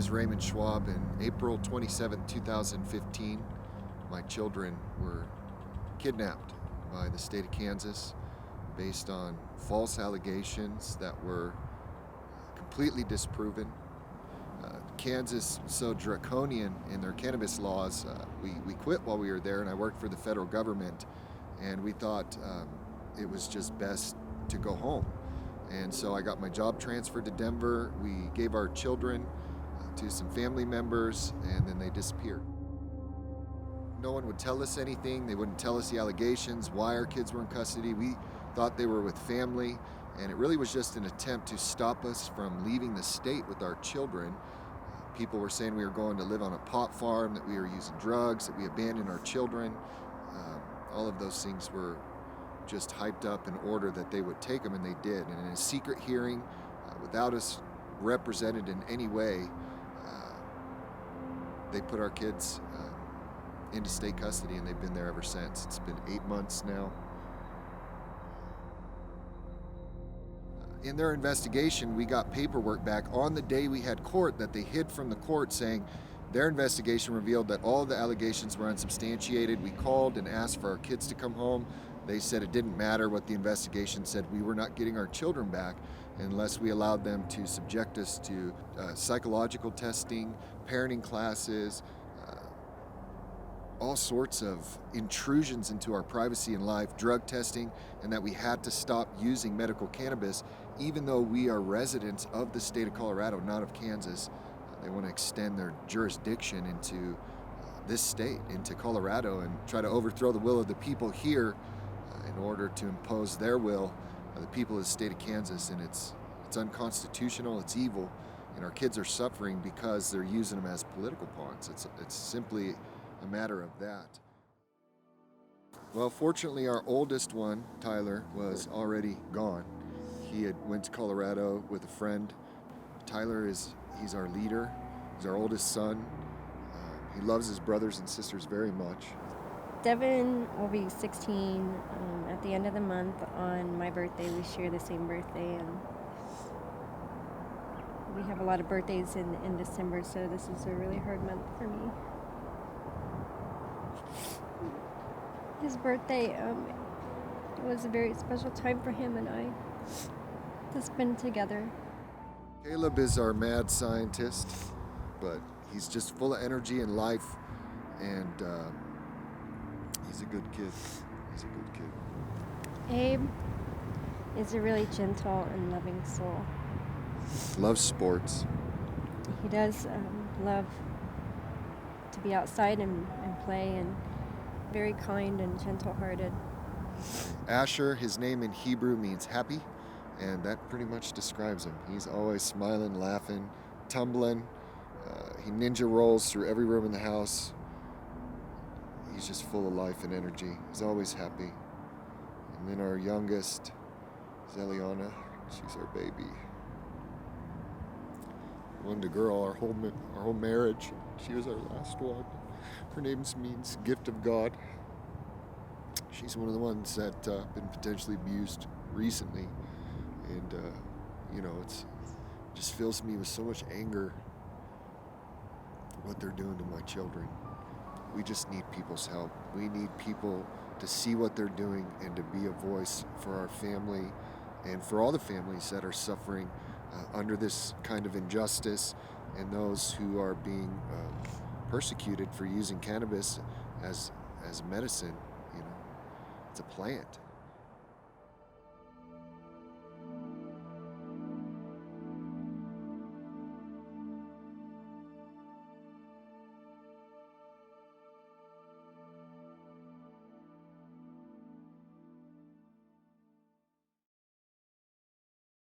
is Raymond Schwab. In April 27, 2015, my children were kidnapped by the state of Kansas based on false allegations that were completely disproven. Kansas is so draconian in their cannabis laws. We quit while we were there, and I worked for the federal government, and we thought it was just best to go home. And so I got my job transferred to Denver. We gave our children to some family members, and then they disappeared. No one would tell us anything. They wouldn't tell us the allegations, why our kids were in custody. We thought they were with family, and it really was just an attempt to stop us from leaving the state with our children. People were saying we were going to live on a pot farm, that we were using drugs, that we abandoned our children. All of those things were just hyped up in order that they would take them, and they did. And in a secret hearing, without us represented in any way, they put our kids into state custody, and they've been there ever since. It's been 8 months now. In their investigation, we got paperwork back on the day we had court that they hid from the court, saying their investigation revealed that all of the allegations were unsubstantiated. We called and asked for our kids to come home. They said it didn't matter what the investigation said. We were not getting our children back unless we allowed them to subject us to psychological testing, parenting classes, all sorts of intrusions into our privacy and life, drug testing, and that we had to stop using medical cannabis, even though we are residents of the state of Colorado, not of Kansas. They want to extend their jurisdiction into this state, into Colorado, and try to overthrow the will of the people here in order to impose their will on the people of the state of Kansas. And it's unconstitutional, it's evil, and our kids are suffering because they're using them as political pawns. It's simply a matter of that. Well, fortunately, our oldest one, Tyler, was already gone. He had went to Colorado with a friend. Tyler he's our leader. He's our oldest son. He loves his brothers and sisters very much. Devin will be 16 at the end of the month on my birthday. We share the same birthday, and we have a lot of birthdays in December, so this is a really hard month for me. His birthday was a very special time for him and I to spend together. Caleb is our mad scientist, but he's just full of energy and life, and he's a good kid. He's a good kid. Abe is a really gentle and loving soul. Loves sports. He does love to be outside and play, and very kind and gentle-hearted. Asher, his name in Hebrew means happy, and that pretty much describes him. He's always smiling, laughing, tumbling. He ninja rolls through every room in the house. He's just full of life and energy. He's always happy. And then our youngest is Eliana. She's our baby. One to girl, our whole marriage. She was our last one. Her name means gift of God. She's one of the ones that been potentially abused recently, and it just fills me with so much anger what they're doing to my children. We just need people's help. We need people to see what they're doing and to be a voice for our family and for all the families that are suffering under this kind of injustice, and those who are being persecuted for using cannabis as medicine. It's a plant.